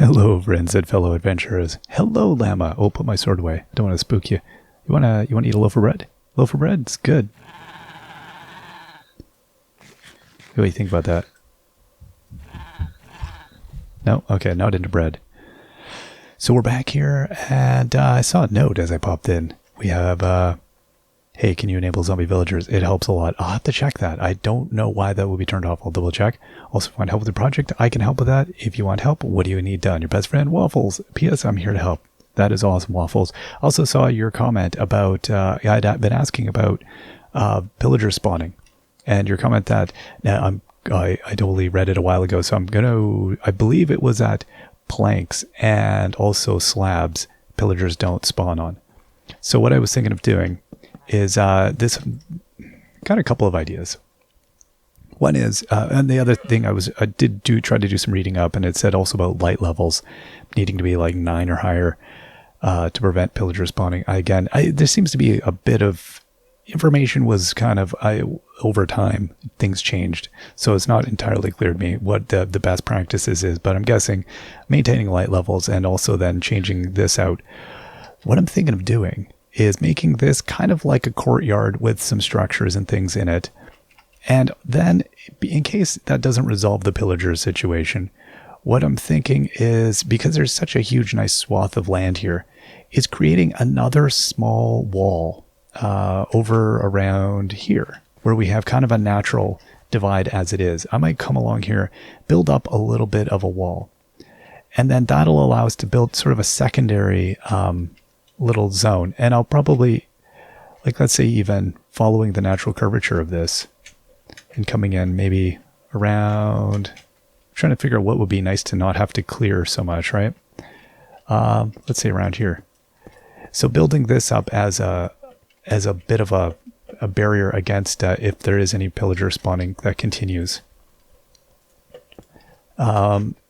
Hello, friends and fellow adventurers. Hello, llama. Oh, put my sword away. I don't want to spook you. You wanna eat a loaf of bread? Loaf of bread? It's good. What do you think about that? No? Okay, not into bread. So we're back here, and I saw a note as I popped in. We have, hey, can you enable zombie villagers? It helps a lot. I'll have to check that. I don't know why that will be turned off. I'll double check. Also, if you want help with the project, I can help with that. If you want help, what do you need done? Your best friend, Waffles. P.S. I'm here to help. That is awesome, Waffles. Also saw your comment about, I'd been asking about pillager spawning. And your comment that, now I totally read it a while ago, so I believe it was at planks and also slabs pillagers don't spawn on. So what I was thinking of doing is this, got a couple of ideas. One is, and the other thing I did try to do some reading up, and it said also about light levels needing to be like 9 or higher to prevent pillager spawning. There seems to be a bit of information was kind of, over time, things changed. So it's not entirely clear to me what the best practices is, but I'm guessing maintaining light levels and also then changing this out. What I'm thinking of doing is making this kind of like a courtyard with some structures and things in it. And then, in case that doesn't resolve the pillager situation, what I'm thinking is, because there's such a huge, nice swath of land here, is creating another small wall over around here, where we have kind of a natural divide as it is. I might come along here, build up a little bit of a wall, and then that'll allow us to build sort of a secondary little zone. And I'll probably, like, let's say even following the natural curvature of this and coming in maybe around, I'm trying to figure out what would be nice to not have to clear so much, right? Let's say around here. So building this up as a bit of a barrier against if there is any pillager spawning that continues.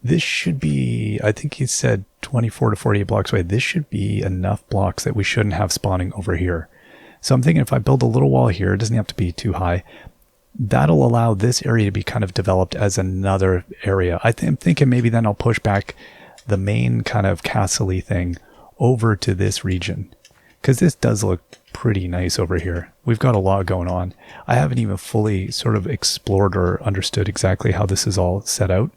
This should be, I think he said 24 to 48 blocks away. This should be enough blocks that we shouldn't have spawning over here. So I'm thinking if I build a little wall here, it doesn't have to be too high. That'll allow this area to be kind of developed as another area. I'm thinking maybe then I'll push back the main kind of castle-y thing over to this region, because this does look pretty nice over here. We've got a lot going on. I haven't even fully sort of explored or understood exactly how this is all set out.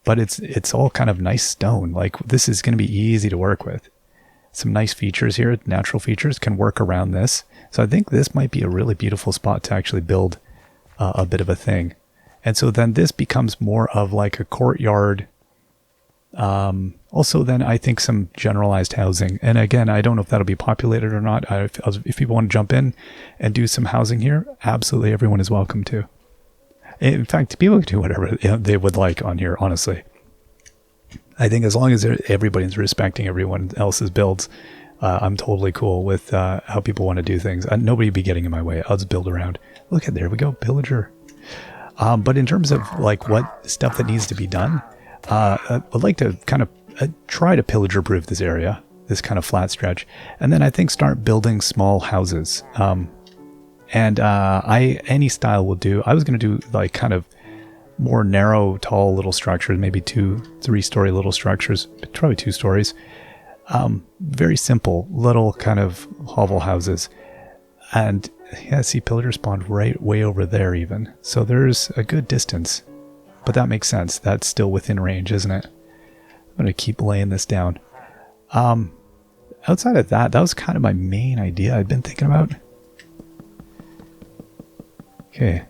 But it's all kind of nice stone. Like, this is going to be easy to work with. Some nice features here, natural features can work around this. So I think this might be a really beautiful spot to actually build a bit of a thing. And so then this becomes more of like a courtyard. Also then I think some generalized housing. And again, I don't know if that'll be populated or not. If people want to jump in and do some housing here, absolutely everyone is welcome to. In fact, people can do whatever they would like on here, honestly. I think as long as everybody's respecting everyone else's builds, I'm totally cool with how people want to do things. Nobody be getting in my way. I'll just build around. Look at, there we go, pillager. But in terms of like what stuff that needs to be done, I'd like to kind of try to pillager-proof this area, this kind of flat stretch, and then I think start building small houses. Any style will do. I was going to do like kind of more narrow, tall little structures, maybe 2-3 story little structures, probably 2 stories. Very simple little kind of hovel houses. And yeah, see, pillager spawned right way over there even. So there's a good distance, but that makes sense. That's still within range, isn't it? I'm going to keep laying this down. Outside of that, that was kind of my main idea I'd been thinking about. Okay.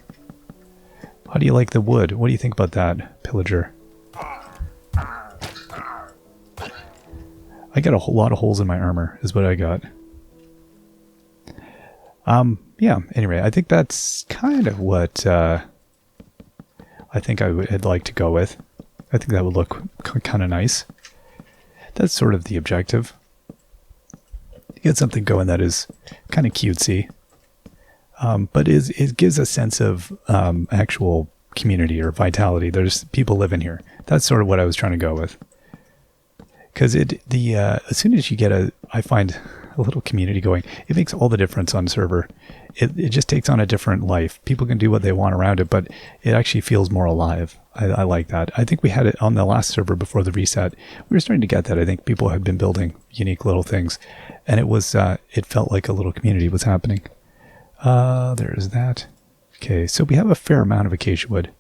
How do you like the wood? What do you think about that, pillager? I got a whole lot of holes in my armor, is what I got. Yeah, anyway, I think that's kind of what I think I'd like to go with. I think that would look kind of nice. That's sort of the objective. Get something going that is kind of cutesy. But it gives a sense of actual community or vitality. There's people living here. That's sort of what I was trying to go with. Because as soon as you get I find a little community going, it makes all the difference on server. It just takes on a different life. People can do what they want around it, but it actually feels more alive. I like that. I think we had it on the last server before the reset. We were starting to get that. I think people had been building unique little things, and it felt like a little community was happening. There's that. Okay, so we have a fair amount of acacia wood,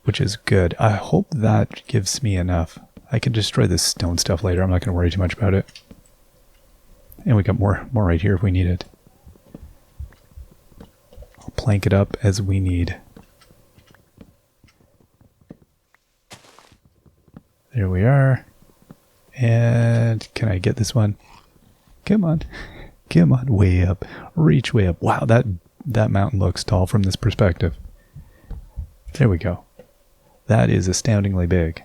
which is good. I hope that gives me enough. I can destroy this stone stuff later. I'm not going to worry too much about it. And we got more right here if we need it. I'll plank it up as we need. There we are. And can I get this one? Come on. Come on. Way up. Reach way up. Wow, that mountain looks tall from this perspective. There we go. That is astoundingly big.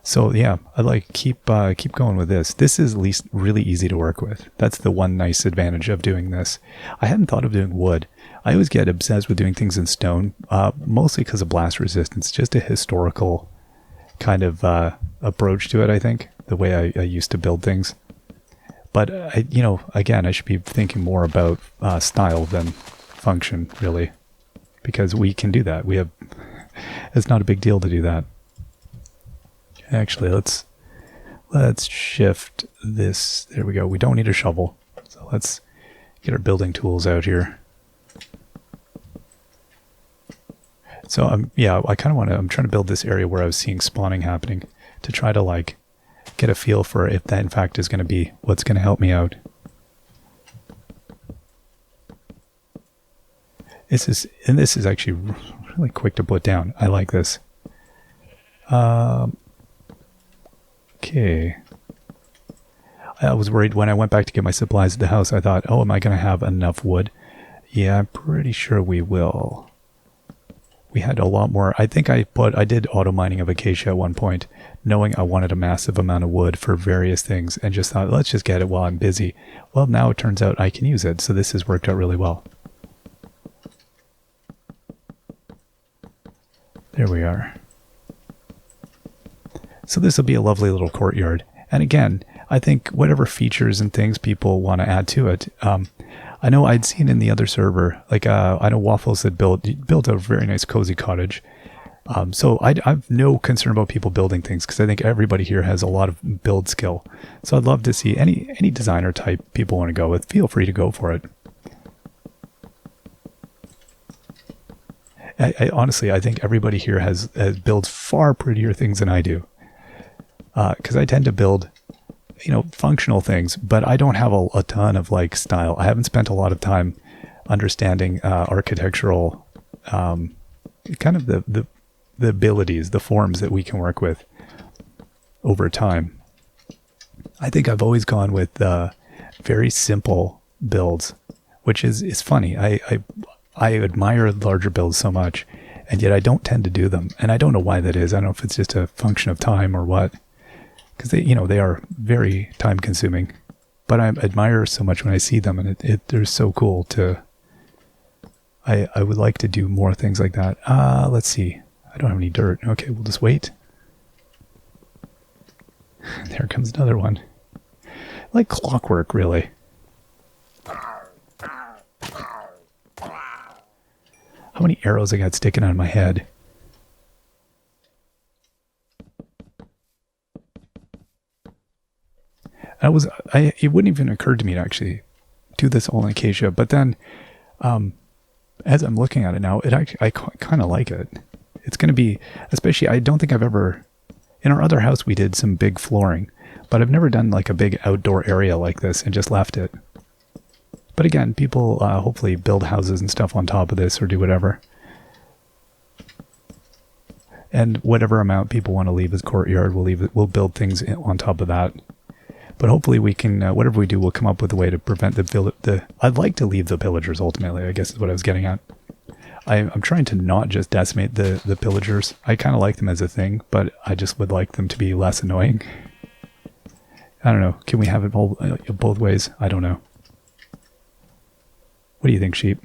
So yeah, I like keep going with this. This is at least really easy to work with. That's the one nice advantage of doing this. I hadn't thought of doing wood. I always get obsessed with doing things in stone, mostly because of blast resistance. Just a historical kind of approach to it, I think, the way I used to build things. But again, I should be thinking more about style than function, really, because we can do that. It's not a big deal to do that. Actually, let's shift this. There we go. We don't need a shovel. So let's get our building tools out here. So I kind of I'm trying to build this area where I was seeing spawning happening to try to get a feel for if that in fact is going to be what's going to help me out. This is actually really quick to put down. I like this. Okay. I was worried when I went back to get my supplies at the house. I thought, oh, am I going to have enough wood? Yeah, I'm pretty sure we will. We had a lot more. I think I did auto mining of acacia at one point, knowing I wanted a massive amount of wood for various things, and just thought, let's just get it while I'm busy. Well, now it turns out I can use it, so this has worked out really well. There we are. So this will be a lovely little courtyard. And again, I think whatever features and things people want to add to it. I know I'd seen in the other server, I know Waffles had built a very nice cozy cottage. So I've no concern about people building things because I think everybody here has a lot of build skill. So I'd love to see any designer type people want to go with. Feel free to go for it. I honestly, I think everybody here has builds far prettier things than I do. Because I tend to build, functional things, but I don't have a ton of style. I haven't spent a lot of time understanding architectural, kind of the abilities, the forms that we can work with over time. I think I've always gone with very simple builds, which is funny. I admire larger builds so much, and yet I don't tend to do them. And I don't know why that is. I don't know if it's just a function of time or what. Because they are very time consuming, but I admire so much when I see them, and they're so cool to. I would like to do more things like that. Let's see. I don't have any dirt. Okay, we'll just wait. There comes another one. Like clockwork, really. How many arrows I got sticking out of my head? It wouldn't even occur to me to actually do this all in acacia, but then as I'm looking at it now, I kind of like it. It's going to be, especially, I don't think I've ever, in our other house we did some big flooring, but I've never done a big outdoor area like this and just left it. But again, people hopefully build houses and stuff on top of this or do whatever. And whatever amount people want to leave as courtyard, we'll build things on top of that. But hopefully we can, whatever we do, we'll come up with a way to prevent I'd like to leave the pillagers, ultimately, I guess is what I was getting at. I'm trying to not just decimate the pillagers. I kind of like them as a thing, but I just would like them to be less annoying. I don't know. Can we have it both ways? I don't know. What do you think, sheep?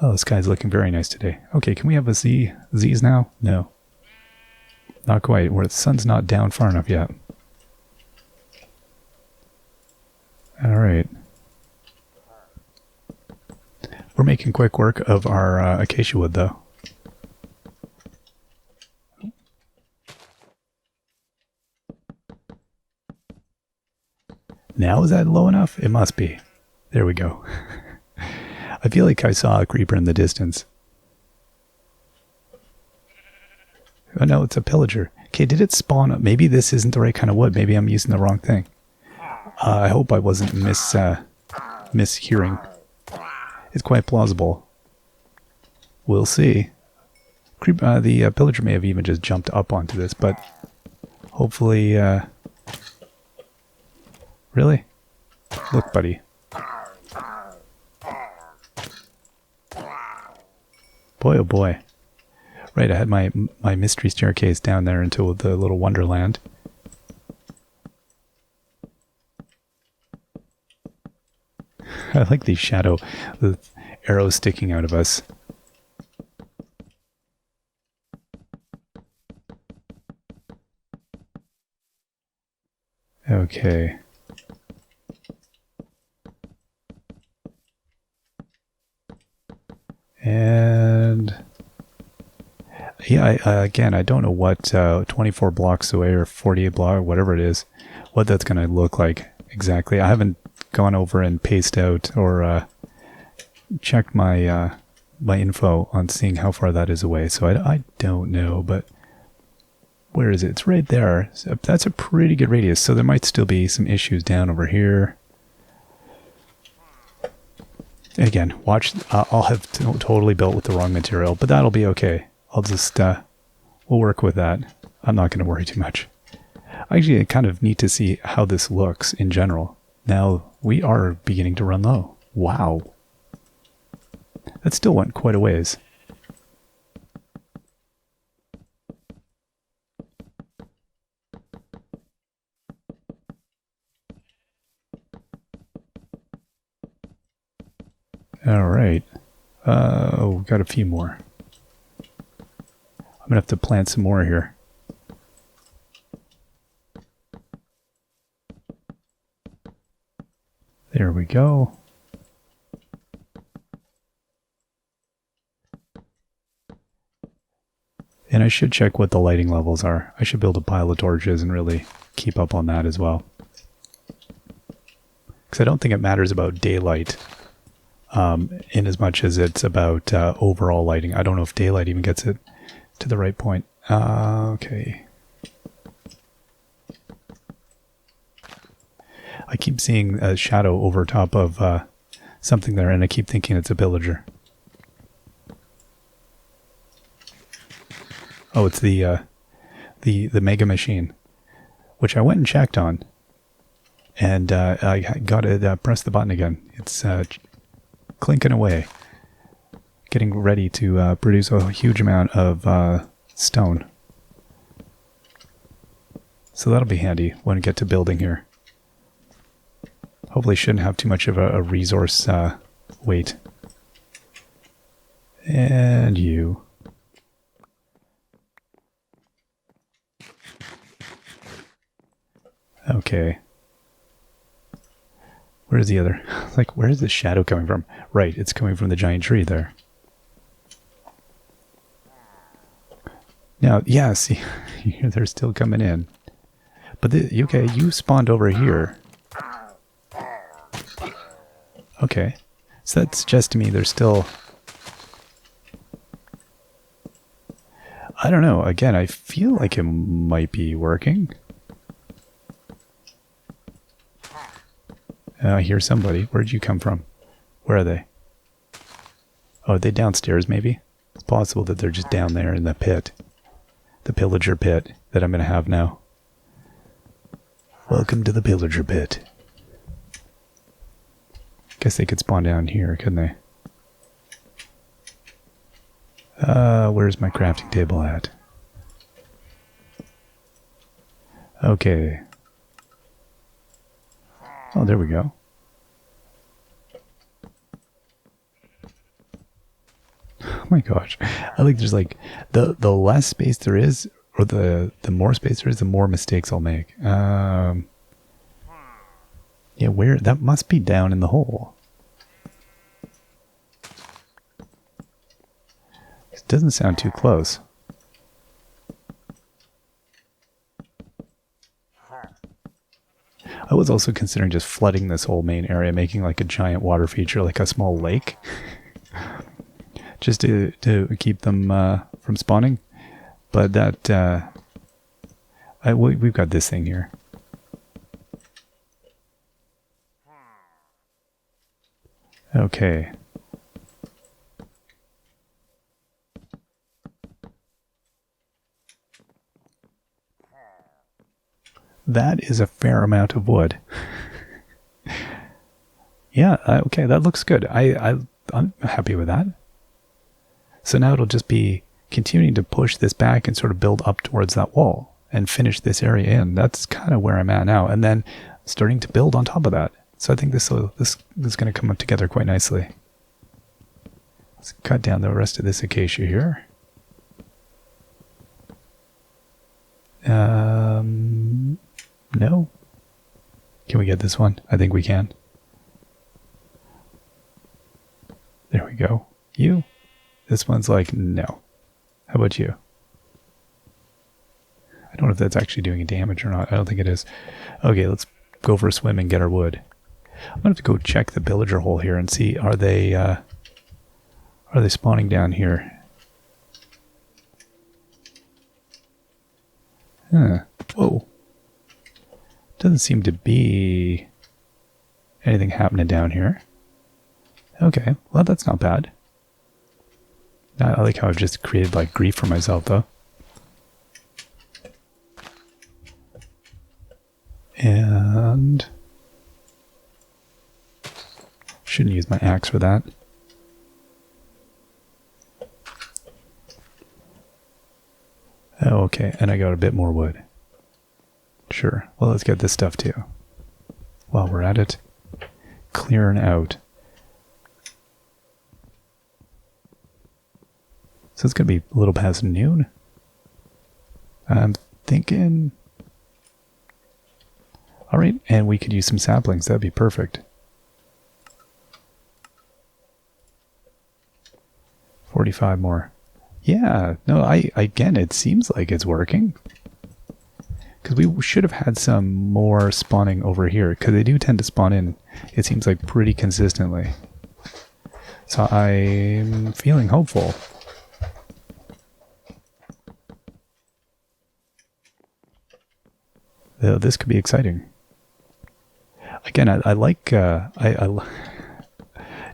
Oh, this guy's looking very nice today. Okay, can we have a Z's now? No. Not quite. Where the sun's not down far enough yet. Alright. We're making quick work of our acacia wood, though. Now is that low enough? It must be. There we go. I feel like I saw a creeper in the distance. Oh no, it's a pillager. Okay, did it spawn up? Maybe this isn't the right kind of wood. Maybe I'm using the wrong thing. I hope I wasn't mishearing. It's quite plausible. We'll see. The pillager may have even just jumped up onto this, but hopefully... Really? Look, buddy. Boy, oh boy. Right, I had my mystery staircase down there into the little wonderland. I like the shadow, the arrows sticking out of us. Okay. And yeah, again, I don't know what 24 blocks away or 48 blocks, whatever it is, what that's going to look like exactly. I haven't gone over and paced out or checked my my info on seeing how far that is away. So I don't know, but where is it? It's right there. So that's a pretty good radius. So there might still be some issues down over here. Again, watch, I'll have totally built with the wrong material, but that'll be okay. I'll just, we'll work with that. I'm not going to worry too much. Actually, I kind of need to see how this looks in general. Now, we are beginning to run low. Wow. That still went quite a ways. Alright. Oh, we've got a few more. I'm going to have to plant some more here. There we go. And I should check what the lighting levels are. I should build a pile of torches and really keep up on that as well. Because I don't think it matters about daylight in as much as it's about overall lighting. I don't know if daylight even gets it to the right point. Okay. I keep seeing a shadow over top of something there, and I keep thinking it's a pillager. Oh, it's the mega machine, which I went and checked on, and I got to press the button again. It's clinking away, getting ready to produce a huge amount of stone. So that'll be handy when we get to building here. Hopefully shouldn't have too much of a resource weight. And you. Okay. Where's the other? Like, where's the shadow coming from? Right, it's coming from the giant tree there. Now, yeah, see, they're still coming in. But, okay, you spawned over here. Okay, so that suggests to me there's still... I don't know, again, I feel like it might be working. I hear somebody. Where'd you come from? Where are they? Oh, are they downstairs maybe? It's possible that they're just down there in the pit. The pillager pit that I'm going to have now. Welcome to the pillager pit. Guess they could spawn down here, couldn't they? Where's my crafting table at? Okay. Oh, there we go. Oh my gosh. I think there's like, the less space there is, or the more space there is, the more mistakes I'll make. Yeah, where that must be down in the hole. It doesn't sound too close. I was also considering just flooding this whole main area, making like a giant water feature, like a small lake, just to keep them from spawning. But that we've got this thing here. Okay. That is a fair amount of wood. Yeah, okay, that looks good. I'm happy with that. So now it'll just be continuing to push this back and sort of build up towards that wall and finish this area in. That's kind of where I'm at now. And then starting to build on top of that. So I think this is going to come up together quite nicely. Let's cut down the rest of this acacia here. No. Can we get this one? I think we can. There we go. You? This one's like, no. How about you? I don't know if that's actually doing damage or not. I don't think it is. Okay, let's go for a swim and get our wood. I'm going to have to go check the pillager hole here and see, are they spawning down here? Huh. Whoa. Doesn't seem to be anything happening down here. Okay, well that's not bad. I like how I've just created like grief for myself though. And shouldn't use my axe for that. Oh, okay, and I got a bit more wood. Sure. Well, let's get this stuff too. While we're at it. Clearing out. So it's going to be a little past noon. I'm thinking... Alright, and we could use some saplings. That'd be perfect. 45 more. Yeah, no, again, it seems like it's working. Because we should have had some more spawning over here, because they do tend to spawn in, it seems like, pretty consistently. So I'm feeling hopeful. This could be exciting. Again, I like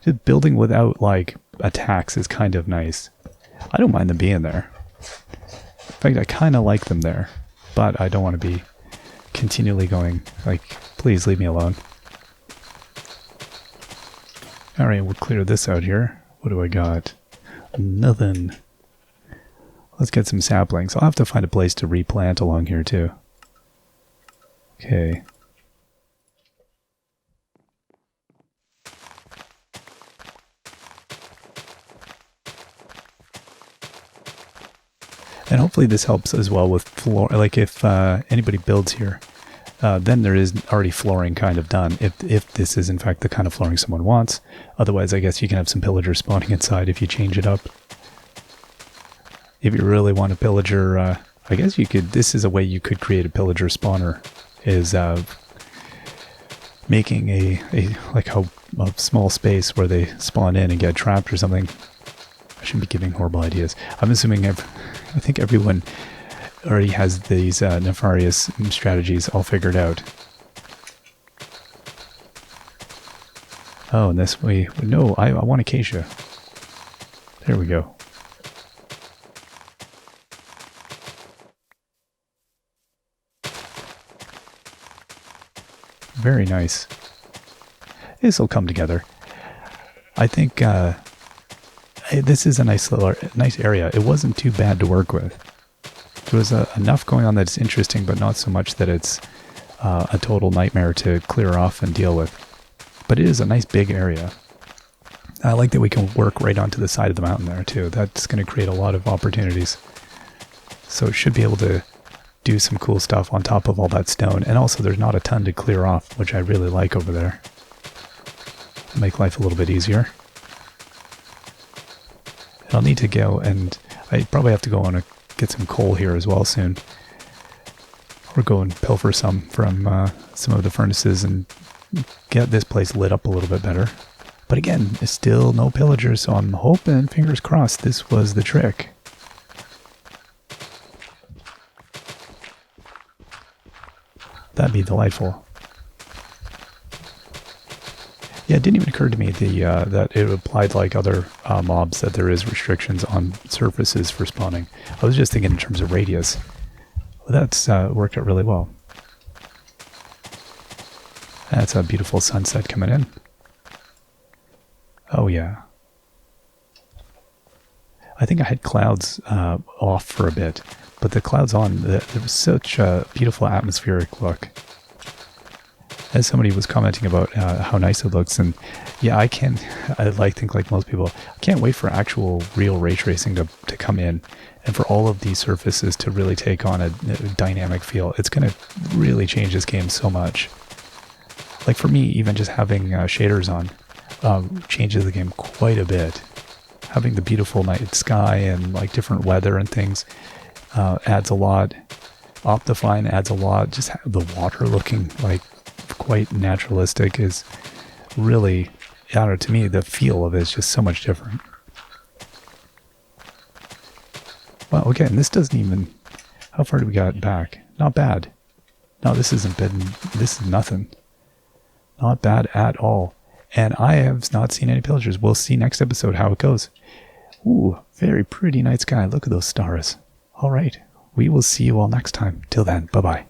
just building without like attacks is kind of nice. I don't mind them being there. In fact, I kind of like them there. But I don't want to be continually going, like, please leave me alone. Alright, we'll clear this out here. What do I got? Nothing. Let's get some saplings. I'll have to find a place to replant along here too. Okay. And hopefully this helps as well with floor. Like if anybody builds here, then there is already flooring kind of done. If this is in fact the kind of flooring someone wants. Otherwise, I guess you can have some pillagers spawning inside if you change it up. If you really want a pillager, I guess you could. This is a way you could create a pillager spawner. Is making a small space where they spawn in and get trapped or something. I shouldn't be giving horrible ideas. I'm assuming I think everyone already has these nefarious strategies all figured out. Oh, and this way... No, I want acacia. There we go. Very nice. This will come together. I think... this is a nice area. It wasn't too bad to work with. There was enough going on that's interesting, but not so much that it's a total nightmare to clear off and deal with. But it is a nice big area. I like that we can work right onto the side of the mountain there too. That's going to create a lot of opportunities. So it should be able to do some cool stuff on top of all that stone. And also there's not a ton to clear off, which I really like over there. Make life a little bit easier. And I'll need to go, and I probably have to go on get some coal here as well soon. Or go and pilfer some from some of the furnaces and get this place lit up a little bit better. But again, it's still no pillagers, so I'm hoping, fingers crossed, this was the trick. That'd be delightful. Yeah, it didn't even occur to me that it applied like other mobs, that there is restrictions on surfaces for spawning. I was just thinking in terms of radius. Well, that's worked out really well. That's a beautiful sunset coming in. Oh yeah. I think I had clouds off for a bit, but the clouds on, there was such a beautiful atmospheric look. As somebody was commenting about how nice it looks, and yeah, I think like most people, I can't wait for actual real ray tracing to come in, and for all of these surfaces to really take on a dynamic feel. It's going to really change this game so much. Like for me, even just having shaders on changes the game quite a bit. Having the beautiful night sky and like different weather and things adds a lot. Optifine adds a lot. Just the water looking like quite naturalistic is really, I don't know, to me the feel of it is just so much different. Well, again, this doesn't even, how far do we got back? Not bad. No, this is nothing. Not bad at all. And I have not seen any pillagers. We'll see next episode how it goes. Ooh, very pretty night sky. Look at those stars. All right. We will see you all next time. Till then, bye-bye.